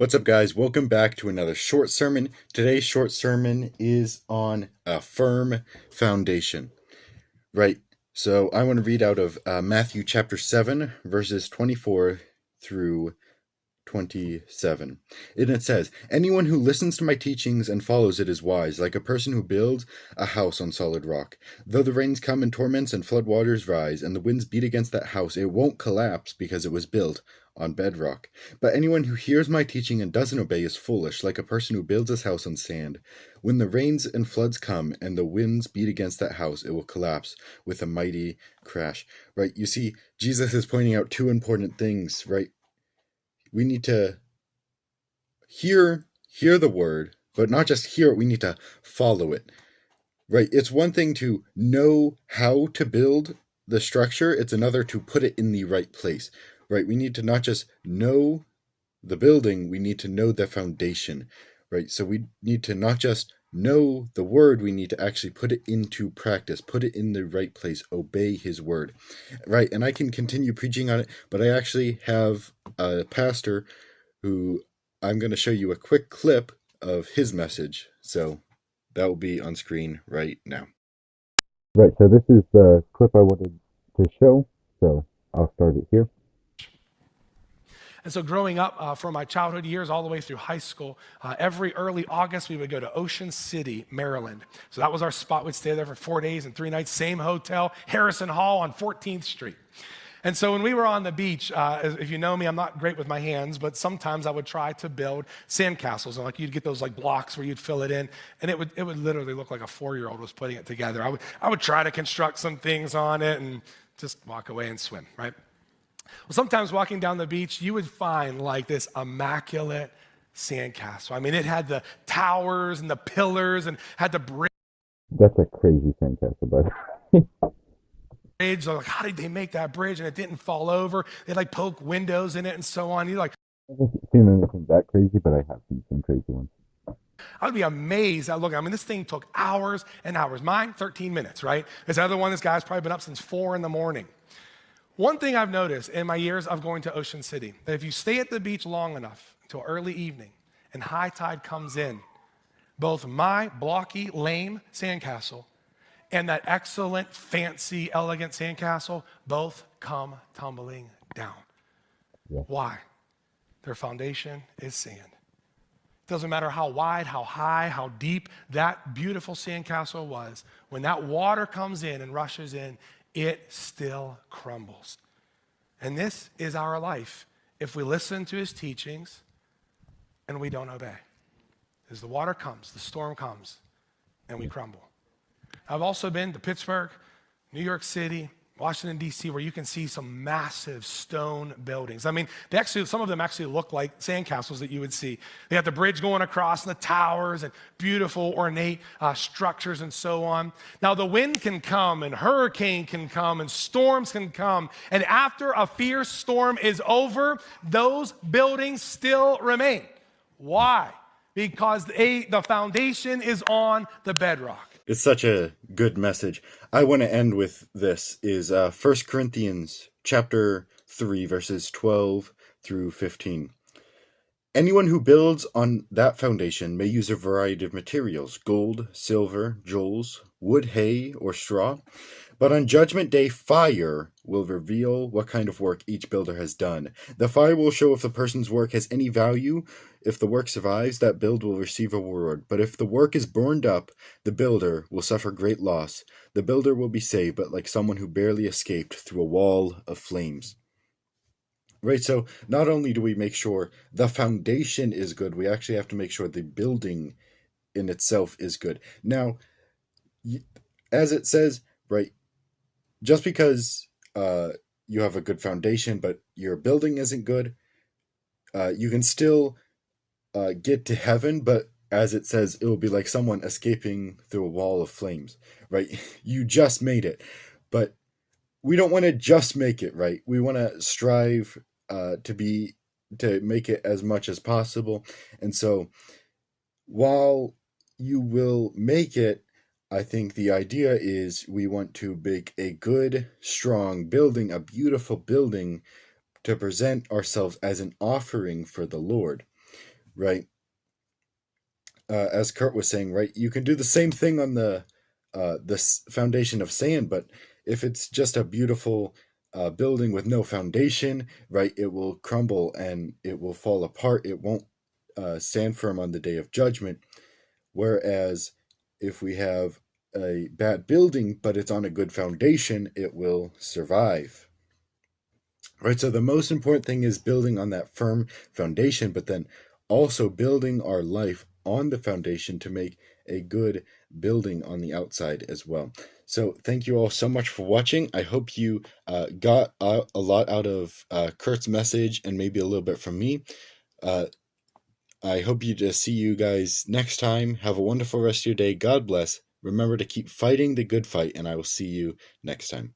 What's up, guys? Welcome back to another short sermon. Today's short sermon is on a firm foundation. Right. So I want to read out of Matthew chapter 7, verses 24 through 27. And it says, "Anyone who listens to my teachings and follows it is wise, like a person who builds a house on solid rock. Though the rains come and torments and floodwaters rise, and the winds beat against that house, it won't collapse because it was built on bedrock. But anyone who hears my teaching and doesn't obey is foolish, like a person who builds his house on sand. When the rains and floods come and the winds beat against that house, it will collapse with a mighty crash." Right? You see, Jesus is pointing out two important things, right? We need to hear the word, but not just hear it, we need to follow it. Right? It's one thing to know how to build the structure, it's another to put it in the right place. Right? We need to not just know the building, we need to know the foundation. Right? So we need to not just know the word, we need to actually put it into practice, put it in the right place, obey his word. Right? And I can continue preaching on it, but I actually have a pastor who I'm going to show you a quick clip of his message. So that will be on screen right now. Right, so this is the clip I wanted to show, so I'll start it here. And so growing up from my childhood years all the way through high school, every early August we would go to Ocean City, Maryland. So that was our spot. We'd stay there for 4 days and 3 nights, same hotel, Harrison Hall on 14th Street. And so when we were on the beach, if you know me, I'm not great with my hands, but sometimes I would try to build sandcastles. And like you'd get those like blocks where you'd fill it in, and it would literally look like a 4-year-old was putting it together. I would try to construct some things on it and just walk away and swim, right? Well, sometimes walking down the beach, you would find like this immaculate sandcastle. I mean, it had the towers and the pillars and had the bridge. That's a crazy sandcastle, but Like, how did they make that bridge? And it didn't fall over. They like poke windows in it and so on. You like, I haven't seen anything that crazy, but I have seen some crazy ones. I would be amazed at looking. I mean, this thing took hours and hours. Mine, 13 minutes, right? This other one, this guy's probably been up since 4 in the morning. One thing I've noticed in my years of going to Ocean City, that if you stay at the beach long enough until early evening and high tide comes in, both my blocky, lame sandcastle and that excellent, fancy, elegant sandcastle both come tumbling down. Yeah. Why? Their foundation is sand. It doesn't matter how wide, how high, how deep that beautiful sandcastle was. When that water comes in and rushes in, it still crumbles. And this is our life if we listen to his teachings and we don't obey. As the water comes, the storm comes, and we crumble. I've also been to Pittsburgh, New York City, Washington, D.C., where you can see some massive stone buildings. I mean, some of them actually look like sandcastles that you would see. They have the bridge going across and the towers and beautiful, ornate structures and so on. Now, the wind can come and hurricane can come and storms can come. And after a fierce storm is over, those buildings still remain. Why? Because the foundation is on the bedrock. It's such a good message. I want to end with this is 1 Corinthians chapter 3, verses 12 through 15. "Anyone who builds on that foundation may use a variety of materials, gold, silver, jewels, wood, hay, or straw. But on Judgment Day, fire will reveal what kind of work each builder has done. The fire will show if the person's work has any value. If the work survives, that build will receive a reward. But if the work is burned up, the builder will suffer great loss. The builder will be saved, but like someone who barely escaped through a wall of flames." Right, so not only do we make sure the foundation is good, we actually have to make sure the building in itself is good. Now, as it says, right, just because you have a good foundation, but your building isn't good, you can still get to heaven, but as it says, it will be like someone escaping through a wall of flames, right? You just made it, but we don't want to just make it, right? We want to strive to make it as much as possible. And so while you will make it, I think the idea is we want to make a good, strong building, a beautiful building to present ourselves as an offering for the Lord, right? As Kurt was saying, right, you can do the same thing on the foundation of sand, but if it's just a beautiful building with no foundation, right, it will crumble and it will fall apart. It won't stand firm on the day of judgment. Whereas if we have a bad building, but it's on a good foundation, it will survive. Right, so the most important thing is building on that firm foundation, but then also building our life on the foundation to make a good building on the outside as well. So thank you all so much for watching. I hope you got a lot out of Kurt's message and maybe a little bit from me. I hope to see you guys next time. Have a wonderful rest of your day. God bless. Remember to keep fighting the good fight, and I will see you next time.